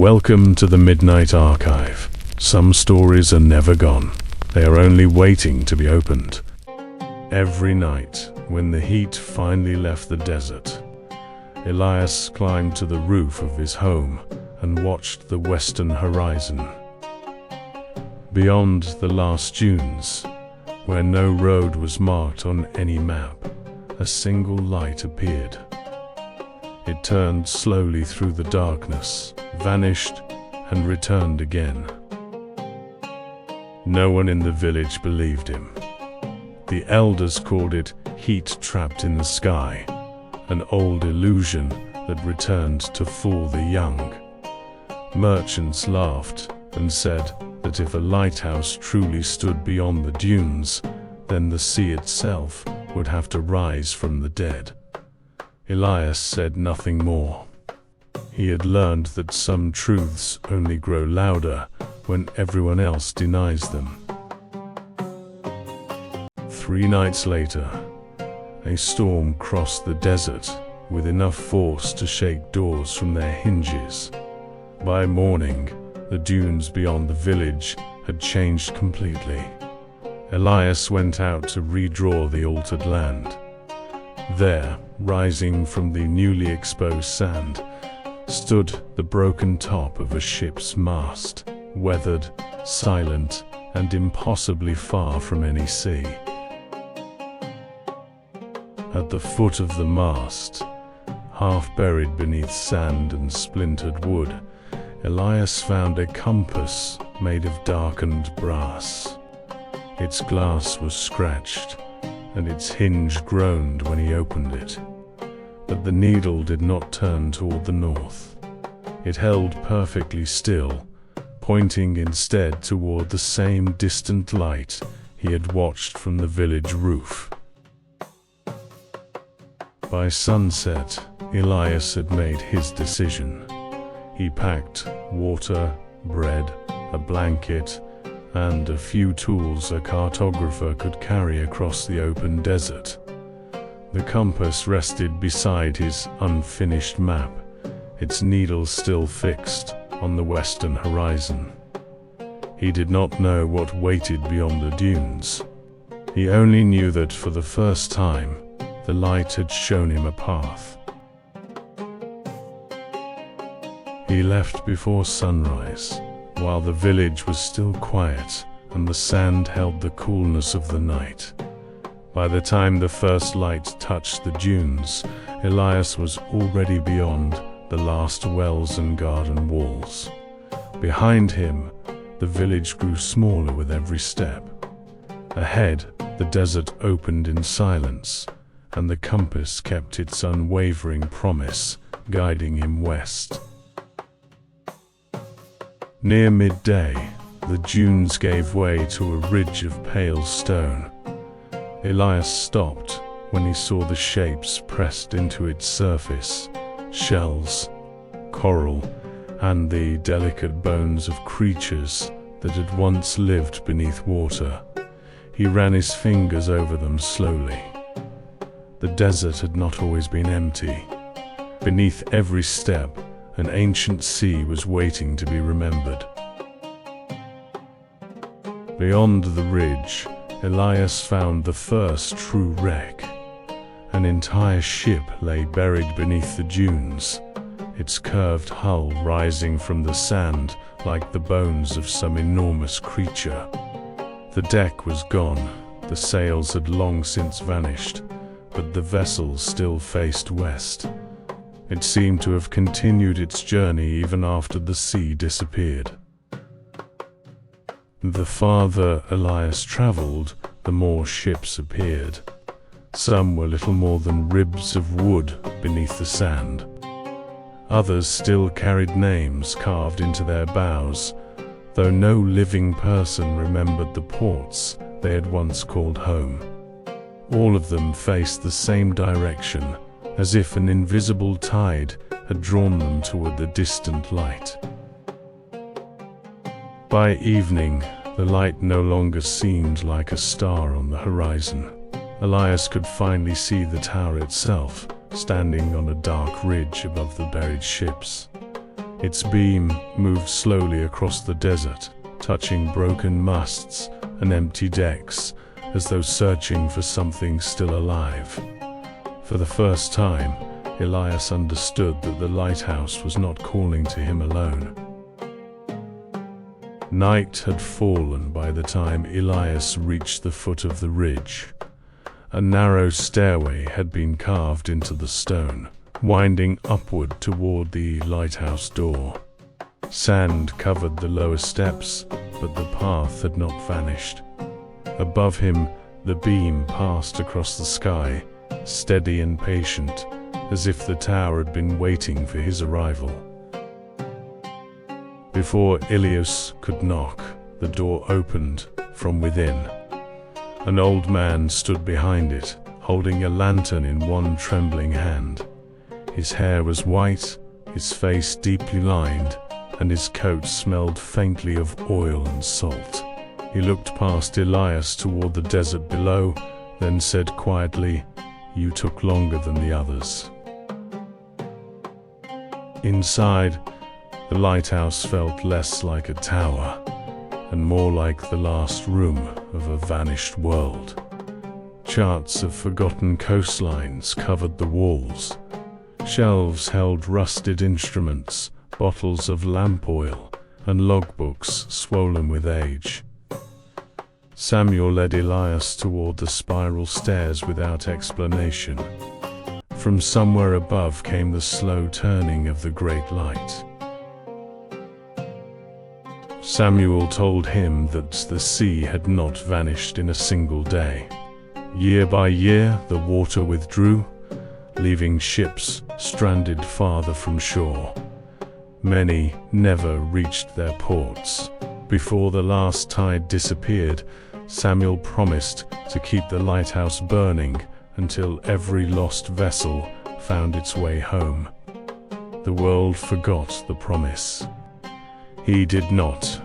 Welcome to the Midnight Archive. Some stories are never gone. They are only waiting to be opened. Every night, when the heat finally left the desert, Elias climbed to the roof of his home and watched the western horizon. Beyond the last dunes, where no road was marked on any map, a single light appeared. It turned slowly through the darkness, vanished, and returned again. No one in the village believed him. The elders called it heat trapped in the sky, an old illusion that returned to fool the young. Merchants laughed and said that if a lighthouse truly stood beyond the dunes, then the sea itself would have to rise from the dead. Elias said nothing more. He had learned that some truths only grow louder when everyone else denies them. 3 nights later, a storm crossed the desert with enough force to shake doors from their hinges. By morning, the dunes beyond the village had changed completely. Elias went out to redraw the altered land. There, rising from the newly exposed sand, stood the broken top of a ship's mast, weathered, silent, and impossibly far from any sea. At the foot of the mast, half buried beneath sand and splintered wood, Elias found a compass made of darkened brass. Its glass was scratched, and its hinge groaned when he opened it. But the needle did not turn toward the north. It held perfectly still, pointing instead toward the same distant light he had watched from the village roof. By sunset, Elias had made his decision. He packed water, bread, a blanket, and a few tools a cartographer could carry across the open desert. The compass rested beside his unfinished map, its needle still fixed on the western horizon. He did not know what waited beyond the dunes. He only knew that for the first time, the light had shown him a path. He left before sunrise, while the village was still quiet and the sand held the coolness of the night. By the time the first light touched the dunes, Elias was already beyond the last wells and garden walls. Behind him, the village grew smaller with every step. Ahead, the desert opened in silence, and the compass kept its unwavering promise, guiding him west. Near midday, the dunes gave way to a ridge of pale stone. Elias stopped when he saw the shapes pressed into its surface: shells, coral, and the delicate bones of creatures that had once lived beneath water. He ran his fingers over them slowly. The desert had not always been empty. Beneath every step, an ancient sea was waiting to be remembered. Beyond the ridge, Elias found the first true wreck. An entire ship lay buried beneath the dunes, its curved hull rising from the sand like the bones of some enormous creature. The deck was gone, the sails had long since vanished, but the vessel still faced west. It seemed to have continued its journey even after the sea disappeared. The farther Elias traveled, the more ships appeared. Some were little more than ribs of wood beneath the sand. Others still carried names carved into their bows, though no living person remembered the ports they had once called home. All of them faced the same direction, as if an invisible tide had drawn them toward the distant light. By evening, the light no longer seemed like a star on the horizon. Elias could finally see the tower itself, standing on a dark ridge above the buried ships. Its beam moved slowly across the desert, touching broken masts and empty decks, as though searching for something still alive. For the first time, Elias understood that the lighthouse was not calling to him alone. Night had fallen by the time Elias reached the foot of the ridge. A narrow stairway had been carved into the stone, winding upward toward the lighthouse door. Sand covered the lower steps, but the path had not vanished. Above him, the beam passed across the sky, steady and patient, as if the tower had been waiting for his arrival. Before Elias could knock, the door opened from within. An old man stood behind it, holding a lantern in one trembling hand. His hair was white, his face deeply lined, and his coat smelled faintly of oil and salt. He looked past Elias toward the desert below, then said quietly, "You took longer than the others." Inside, the lighthouse felt less like a tower, and more like the last room of a vanished world. Charts of forgotten coastlines covered the walls. Shelves held rusted instruments, bottles of lamp oil, and logbooks swollen with age. Samuel led Elias toward the spiral stairs without explanation. From somewhere above came the slow turning of the great light. Samuel told him that the sea had not vanished in a single day. Year by year, the water withdrew, leaving ships stranded farther from shore. Many never reached their ports. Before the last tide disappeared, Samuel promised to keep the lighthouse burning until every lost vessel found its way home. The world forgot the promise. He did not.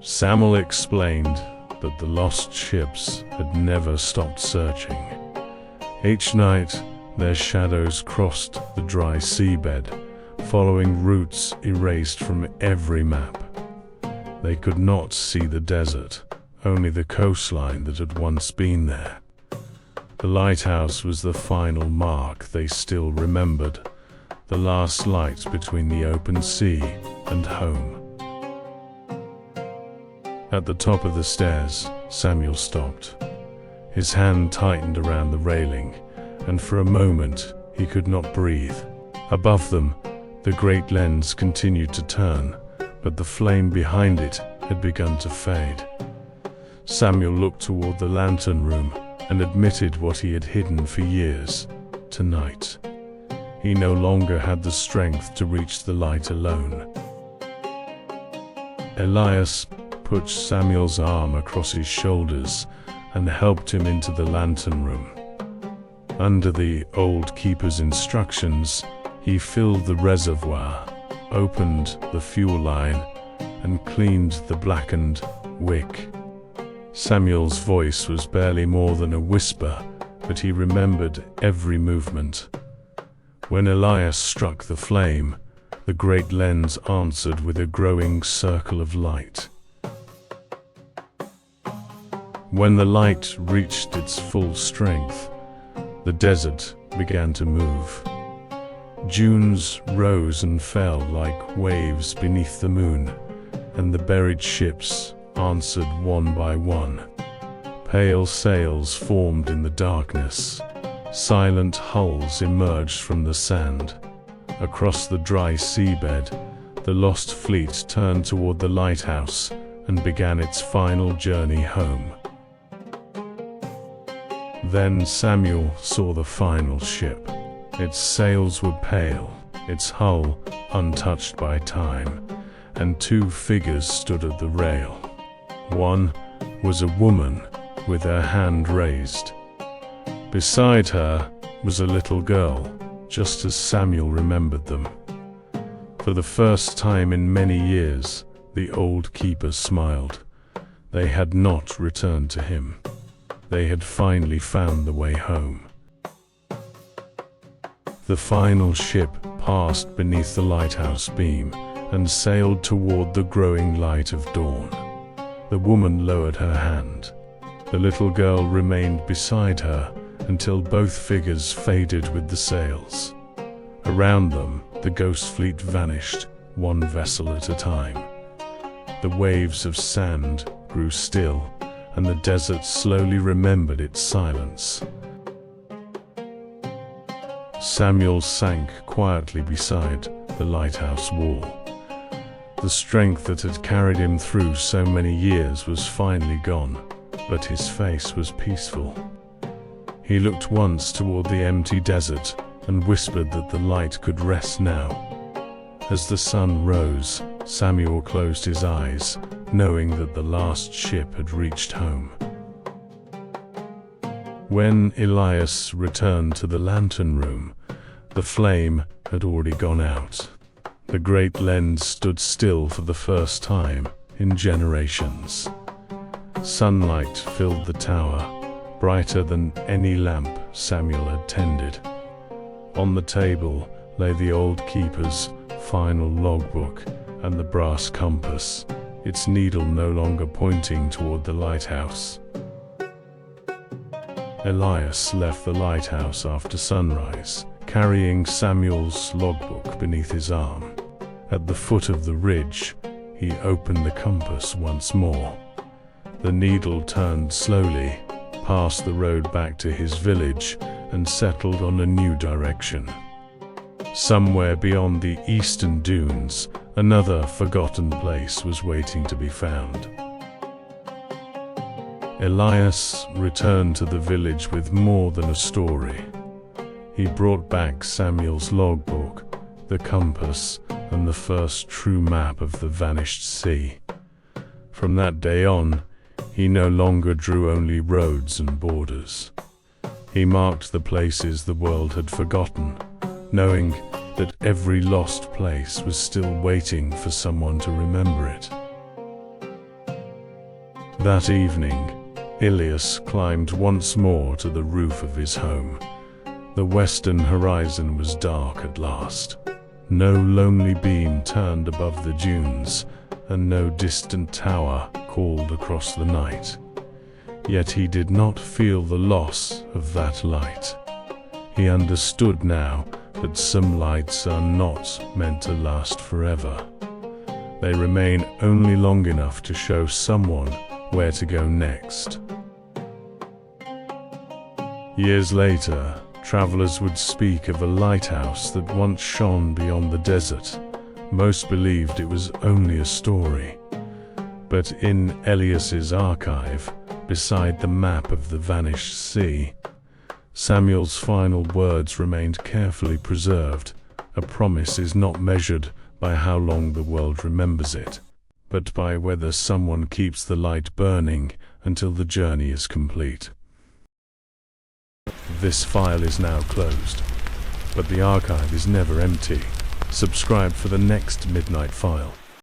Samuel explained that the lost ships had never stopped searching. Each night, their shadows crossed the dry seabed, following routes erased from every map. They could not see the desert, only the coastline that had once been there. The lighthouse was the final mark they still remembered, the last light between the open sea and home. At the top of the stairs, Samuel stopped. His hand tightened around the railing, and for a moment he could not breathe. Above them, the great lens continued to turn, but the flame behind it had begun to fade. Samuel looked toward the lantern room and admitted what he had hidden for years. Tonight, he no longer had the strength to reach the light alone. Elias put Samuel's arm across his shoulders and helped him into the lantern room. Under the old keeper's instructions, he filled the reservoir, opened the fuel line, and cleaned the blackened wick. Samuel's voice was barely more than a whisper, but he remembered every movement. When Elias struck the flame, the great lens answered with a growing circle of light. When the light reached its full strength, the desert began to move. Dunes rose and fell like waves beneath the moon, and the buried ships answered one by one. Pale sails formed in the darkness. Silent hulls emerged from the sand. Across the dry seabed, the lost fleet turned toward the lighthouse and began its final journey home. Then Samuel saw the final ship. Its sails were pale, its hull untouched by time, and two figures stood at the rail. One was a woman with her hand raised. Beside her was a little girl, just as Samuel remembered them. For the first time in many years, the old keeper smiled. They had not returned to him. They had finally found the way home. The final ship passed beneath the lighthouse beam and sailed toward the growing light of dawn. The woman lowered her hand. The little girl remained beside her until both figures faded with the sails. Around them, the ghost fleet vanished, one vessel at a time. The waves of sand grew still, and the desert slowly remembered its silence. Samuel sank quietly beside the lighthouse wall. The strength that had carried him through so many years was finally gone, but his face was peaceful. He looked once toward the empty desert and whispered that the light could rest now. As the sun rose, Samuel closed his eyes, knowing that the last ship had reached home. When Elias returned to the lantern room, the flame had already gone out. The great lens stood still for the first time in generations. Sunlight filled the tower, brighter than any lamp Samuel had tended. On the table lay the old keeper's final logbook and the brass compass, its needle no longer pointing toward the lighthouse. Elias left the lighthouse after sunrise, carrying Samuel's logbook beneath his arm. At the foot of the ridge, he opened the compass once more. The needle turned slowly, passed the road back to his village, and settled on a new direction. Somewhere beyond the eastern dunes, another forgotten place was waiting to be found. Elias returned to the village with more than a story. He brought back Samuel's logbook, the compass, and the first true map of the vanished sea. From that day on, he no longer drew only roads and borders. He marked the places the world had forgotten, knowing that every lost place was still waiting for someone to remember it. That evening, Elias climbed once more to the roof of his home. The western horizon was dark at last. No lonely beam turned above the dunes, and no distant tower called across the night. Yet he did not feel the loss of that light. He understood now that some lights are not meant to last forever. They remain only long enough to show someone where to go next. Years later, travelers would speak of a lighthouse that once shone beyond the desert. Most believed it was only a story. But in Elias's archive, beside the map of the vanished sea, Samuel's final words remained carefully preserved. A promise is not measured by how long the world remembers it, but by whether someone keeps the light burning until the journey is complete. This file is now closed, but the archive is never empty. Subscribe for the next Midnight File.